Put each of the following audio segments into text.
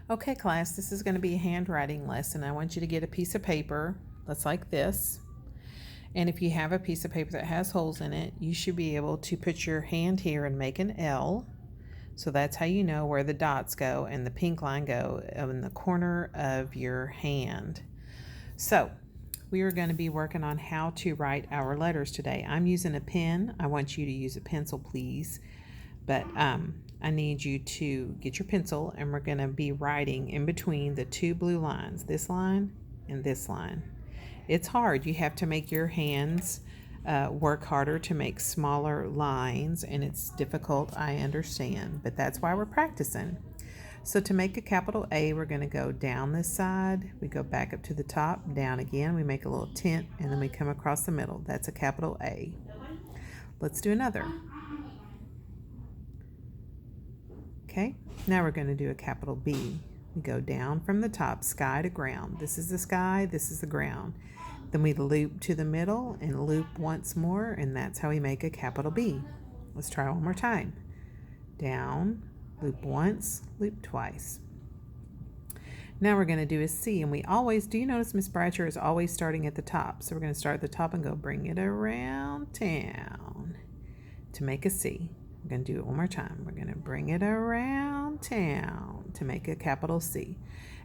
Okay, class, this is going to be a handwriting lesson. I want you to get a piece of paper that's like this. And if you have a piece of paper that has holes in it, you should be able to put your hand here and make an L. So that's how you know where the dots go and the pink line go in the corner of your hand. So we are going to be working on how to write our letters today. I'm using a pen. I want you to use a pencil, please. But I need you to get your pencil, and we're going to be writing in between the two blue lines, this line and this line. It's hard. You have to make your hands work harder to make smaller lines, and it's difficult, I understand, but that's why we're practicing. So to make a capital A, we're going to go down this side, we go back up to the top, down again, we make a little tent, and then we come across the middle. That's a capital A. Let's do another. Okay, now we're going to do a capital B. We go down from the top, sky to ground. This is the sky, this is the ground. Then we loop to the middle and loop once more, and that's how we make a capital B. Let's try one more time. Down, loop once, loop twice. Now we're going to do a C, and we always, do you notice Miss Bratcher is always starting at the top? So we're going to start at the top and go bring it around town to make a C. We're going to do it one more time. We're going to bring it around town to make a capital C.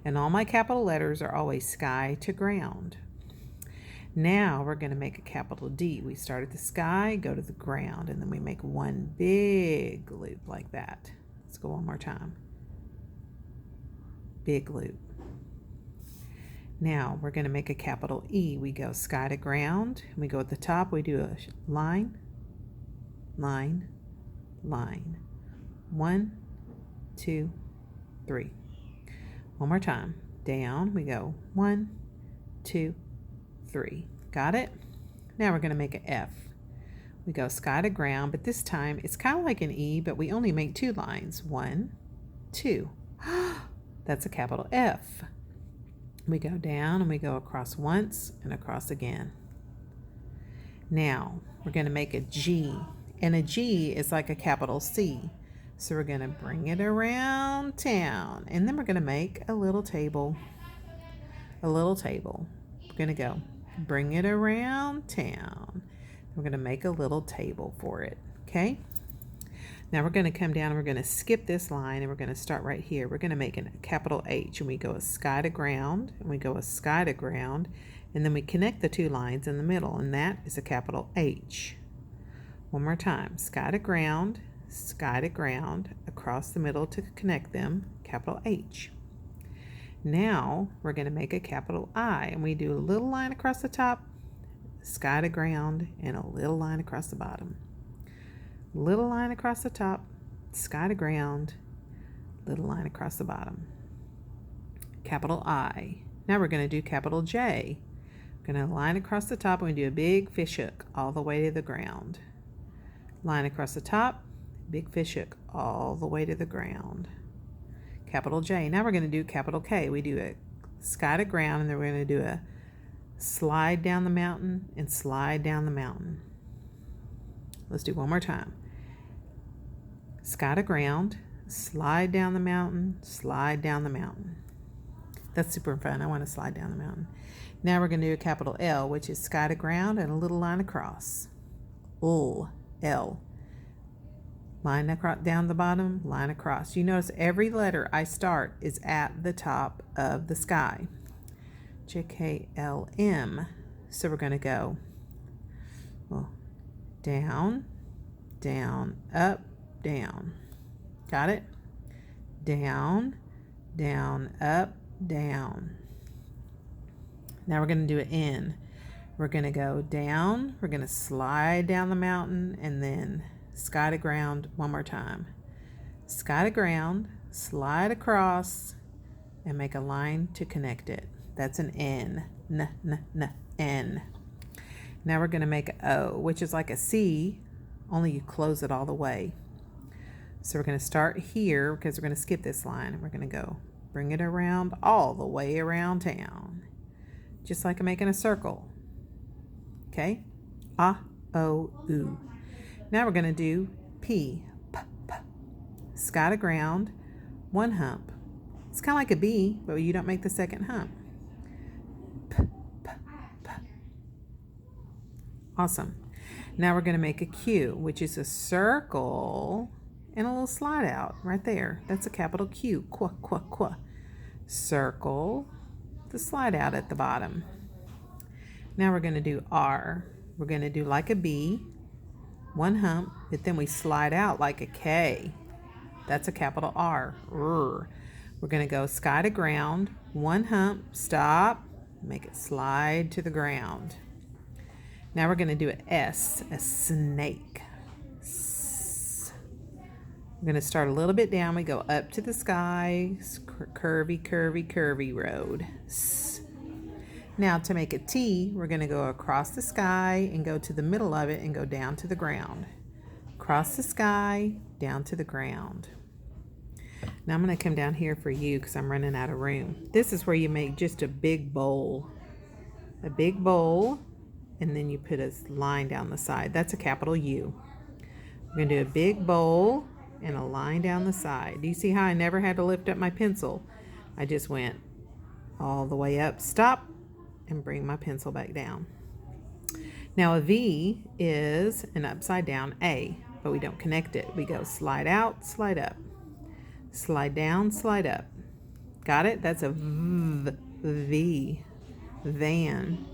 And all my capital letters are always sky to ground. Now we're going to make a capital D. We start at the sky, go to the ground, and then we make one big loop like that. Let's go one more time. Big loop. Now we're going to make a capital E. We go sky to ground. We go at the top. We do a line, line, line. 1, 2, 3. One more time. Down. We go 1, 2, 3. Got it? Now we're going to make an F. We go sky to ground, but this time it's kind of like an E, but we only make 2 lines. 1, 2. That's a capital F. We go down and we go across once and across again. Now we're going to make a G, and a G is like a capital C. So we're going to bring it around town, and then we're going to make a little table. A little table. We're going to go bring it around town. We're going to make a little table for it. Okay? Now we're going to come down and we're going to skip this line, and we're going to start right here. We're going to make a capital H, and we go a sky to ground, and we go a sky to ground, and then we connect the 2 lines in the middle, and that is a capital H. One more time. Sky to ground, across the middle to connect them, capital H. Now we're going to make a capital I, and we do a little line across the top, sky to ground, and a little line across the bottom. Little line across the top, sky to ground, little line across the bottom. Capital I. Now we're going to do capital J. We're going to line across the top, and we do a big fish hook all the way to the ground. Line across the top, big fish hook all the way to the ground. Capital J. Now we're going to do capital K. We do a sky to ground, and then we're going to do a slide down the mountain and slide down the mountain. Let's do one more time. Sky to ground, slide down the mountain, slide down the mountain. That's super fun. I want to slide down the mountain. Now we're going to do a capital L, which is sky to ground and a little line across. L. Line across, down the bottom, line across. You notice every letter I start is at the top of the sky. JKLM. So we're going to go down, down, up, down. Got it? Down, down, up, down. Now we're going to do an N. We're going to go down, we're going to slide down the mountain, and then sky to ground one more time. Sky to ground, slide across, and make a line to connect it. That's an N. N. Now we're going to make an O, which is like a C, only you close it all the way. So we're going to start here because we're going to skip this line, and we're going to go bring it around all the way around town, just like making a circle. Okay? A, O, U. Now we're going to do P. Sky to ground, one hump, It's kind of like a B, but you don't make the second hump. P, p, p. Awesome. Now we're going to make a Q, which is a circle and a little slide out right there. That's a capital Q. Qua, qua, qua. Circle, the slide out at the bottom. Now we're going to do R. We're going to do like a B, one hump, but then we slide out like a K. That's a capital R. R. We're going to go sky to ground, one hump, stop, make it slide to the ground. Now we're going to do an S, a snake. We're going to start a little bit down. We go up to the sky, curvy, curvy, curvy road. S. Now to make a T, we're going to go across the sky and go to the middle of it and go down to the ground. Across the sky, down to the ground. Now I'm going to come down here for you because I'm running out of room. This is where you make just a big bowl. A big bowl, and then you put a line down the side. That's a capital U. We're going to do a big bowl and a line down the side. Do you see how I never had to lift up my pencil? I just went all the way up, stop, and bring my pencil back down. Now a V is an upside down A, but we don't connect it. We go slide out, slide up. Slide down, slide up. Got it? That's a V, van.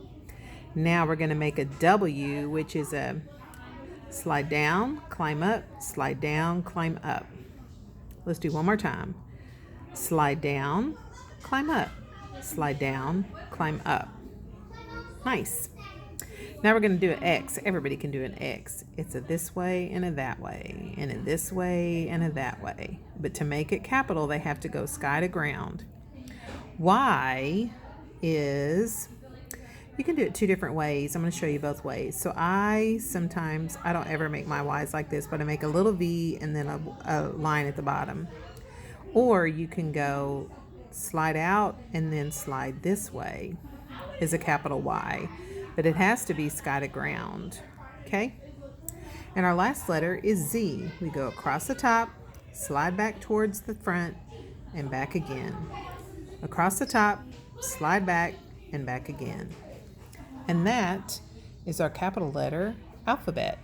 Now we're going to make a W, which is a slide down, climb up, slide down, climb up. Let's do one more time. Slide down, climb up. Slide down, climb up. Nice. Now we're going to do an X. Everybody can do an X. It's a this way and a that way, and a this way and a that way. But to make it capital, they have to go sky to ground. Y is, you can do it two different ways. I'm going to show you both ways. So I don't ever make my Y's like this, but I make a little V and then a line at the bottom. Or you can go slide out and then slide this way is a capital Y. But it has to be sky to ground, okay? And our last letter is Z. We go across the top, slide back towards the front, and back again. Across the top, slide back, and back again. And that is our capital letter alphabet.